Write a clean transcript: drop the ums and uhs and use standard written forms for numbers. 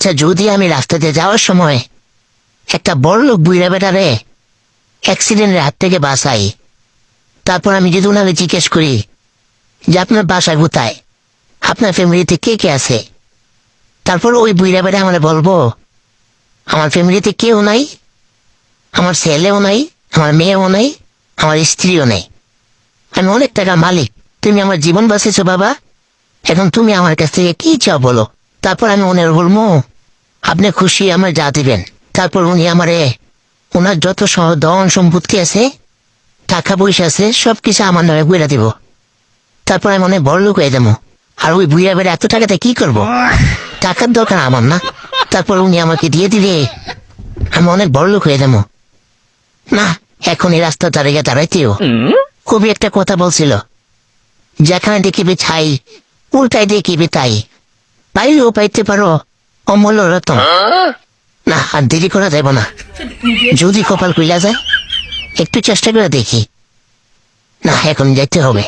আচ্ছা যদি আমি রাস্তাতে যাওয়ার সময় একটা বড় লোক বুইরা বেটারে অ্যাক্সিডেন্টের হাত থেকে বাঁচাই, তারপর আমি যদি ওনাকে জিজ্ঞেস করি যে আপনার বাসা কোথায়, আপনার ফ্যামিলিতে কে কে আছে, তারপর ওই বুইরা বেটা আমার বলবো আমার ফ্যামিলিতে কেউ নাই, আমার ছেলেও নাই, আমার মেয়েও নাই, আমার স্ত্রীও নেই, আমি অনেক টাকার মালিক, তুমি আমার জীবন বাঁচিয়েছো বাবা, এখন তুমি আমার কাছ থেকে কি চাও বলো। তারপর আমি ওনার বলবো আপনি খুশি আমার যা দিবেন। তারপর উনি আমারে ওনার যত ধন সম্পত্তি আছে, টাকা পয়সা আছে, সবকিছু আমার নামে বইরা দিব। তারপর আমি অনেক বড় লোক হয়ে যাবো। আর ওই বুইয়া বেড়ে এত টাকাতে কি করব? টাকার দরকার আমার না। তারপর উনি আমাকে দিয়ে দিলে আমি অনেক বড় লোক হয়ে যাবো। না, এখন এই রাস্তা দাঁড়িয়ে দাঁড়াইতেও কবি একটা কথা বলছিল, যেখানে দেখিবে ছাই উল্টাই দেখিবে তাই, পাইলেও পাইতে পারো অমূল্য রতন। না, আর দেরি করা যাব না। যদি কপাল খুইলা যায় একটু চেষ্টা করে দেখি। না, এখন যেতে হবে।